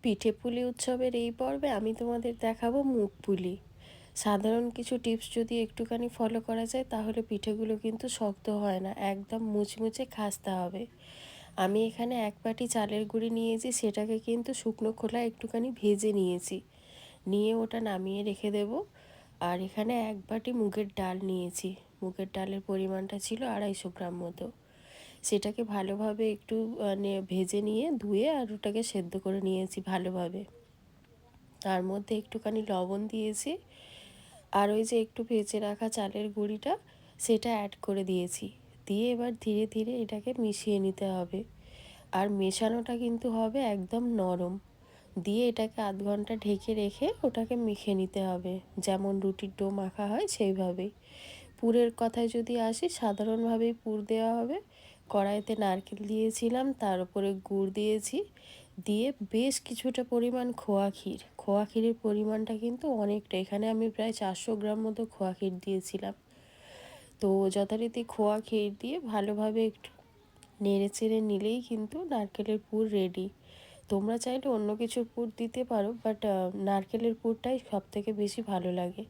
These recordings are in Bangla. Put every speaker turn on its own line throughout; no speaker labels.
পিঠে পুলি উৎসবের এই পর্বে আমি তোমাদের দেখাবো মুগ পুলি। সাধারণ কিছু টিপস যদি একটুখানি ফলো করা যায় তাহলে পিঠেগুলো কিন্তু শক্ত হয় না, একদম মুচমুচে খাস্তা হবে। আমি এখানে এক বাটি চালের গুঁড়ি নিয়েছি, সেটাকে কিন্তু শুকনো খোলায় একটুখানি ভেজে নিয়েছি, নিয়ে ওটা নামিয়ে রেখে দেব। আর এখানে এক বাটি মুগের ডাল নিয়েছি, মুগের ডালের পরিমাণটা ছিল 250 গ্রাম মতো। সেটাকে ভালোভাবে একটু ভেজে নিয়ে ধুয়ে আর ওটাকে সেদ্ধ করে নিয়েছি ভালোভাবে। তার মধ্যে একটুখানি লবণ দিয়েছি, আর ওই যে একটু ভেজে রাখা চালের গুঁড়িটা সেটা অ্যাড করে দিয়েছি। দিয়ে এবার ধীরে ধীরে এটাকে মিশিয়ে নিতে হবে, আর মেশানোটা কিন্তু হবে একদম নরম। দিয়ে এটাকে আধ ঘন্টা ঢেকে রেখে ওটাকে মেখে নিতে হবে, যেমন রুটির ডো মাখা হয় সেইভাবেই। পুরের কথায় যদি আসি, সাধারণভাবেই পুর দেওয়া হবে। কড়াইতে নারকেল দিয়েছিলাম, তার উপরে গুড় দিয়েছি, দিয়ে বেশ কিছুটা পরিমাণ খোয়া ক্ষীরের পরিমাণটা কিন্তু অনেকটা, এখানে আমি প্রায় 400 গ্রাম মতো খোয়া ক্ষীর দিয়েছিলাম। তো যথারীতি খোয়া ক্ষীর দিয়ে ভালোভাবে একটু নেড়ে চেড়ে নিলেই কিন্তু নারকেলের পুর রেডি। তোমরা চাইলে অন্য কিছুর পুর দিতে পারো, বাট নারকেলের পুরটাই সবথেকে বেশি ভালো লাগে।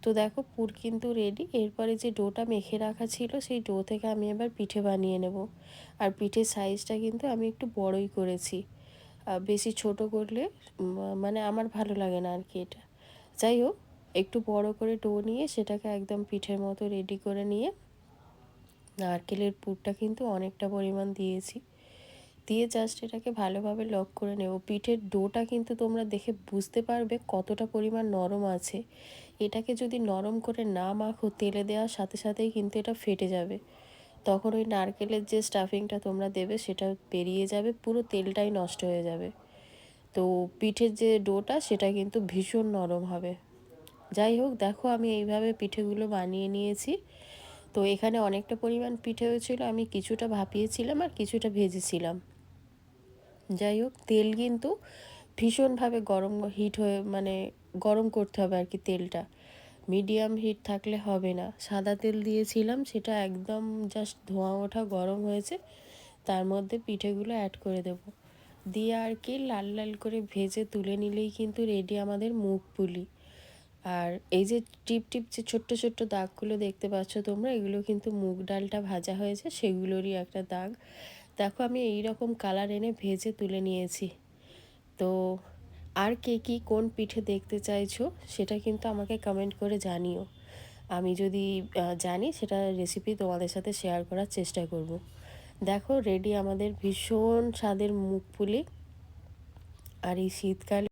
তো দেখো পুর কিন্তু রেডি। এরপরে যে ডোটা মেখে রাখা ছিল সেই ডো থেকে আমি এবার পিঠে বানিয়ে নেব। আর পিঠের সাইজটা কিন্তু আমি একটু বড়ই করেছি, বেশি ছোট করলে মানে আমার ভালো লাগে না আর কি এটা। যাই হোক, একটু বড় করে ডো নিয়ে সেটাকে একদম পিঠের মতো রেডি করে নিয়ে নারকেলের পুরটা কিন্তু অনেকটা পরিমাণ দিয়েছি, দিয়ে জাস্ট এটাকে ভালোভাবে লক করে নেব। পিঠের ডোটা কিন্তু তোমরা দেখে বুঝতে পারবে কতটা পরিমাণ নরম আছে। এটাকে যদি নরম করে না মাখো, তেলে দেওয়ার সাথে সাথেই কিন্তু এটা ফেটে যাবে। তখন ওই নারকেলের যে স্টাফিংটা তোমরা দেবে সেটা বেরিয়ে যাবে, পুরো তেলটাই নষ্ট হয়ে যাবে। তো পিঠের যে ডোটা সেটা কিন্তু ভীষণ নরম হবে। যাই হোক, দেখো আমি এইভাবে পিঠেগুলো বানিয়ে নিয়েছি। তো এখানে অনেকটা পরিমাণ পিঠে হয়েছিল, আমি কিছুটা ভাপিয়েছিলাম আর কিছুটা ভেজেছিলাম। যাই হোক, তেল কিন্তু ভীষণভাবে গরম হিট হয়ে মানে গরম করতে হবে আর কি তেলটা, মিডিয়াম হিট থাকলে হবে না। সাদা তেল দিয়েছিলাম, সেটা একদম জাস্ট ধোঁয়া ওঠা গরম হয়েছে, তার মধ্যে পিঠেগুলো অ্যাড করে দেব। দিয়ে আর কি লাল লাল করে ভেজে তুলে নিলেই কিন্তু রেডি আমাদের মুগ পুলি। আর এই যে টিপ টিপ যে ছোট্ট ছোট্ট দাগগুলো দেখতে পাচ্ছ তোমরা, এগুলো কিন্তু মুগ ডালটা ভাজা হয়েছে সেগুলোরই একটা দাগ। দেখো আমি এই রকম কালার এনে ভেজে তুলে নিয়েছি। তো আর কে কী কোন পিঠে দেখতে চাইছো সেটা কিন্তু আমাকে কমেন্ট করে জানিও। আমি যদি জানি সেটা রেসিপি তোমাদের সাথে শেয়ার করার চেষ্টা করব। দেখো রেডি আমাদের ভীষণ স্বাদের মুগ পুলি। আর এই শীতকালে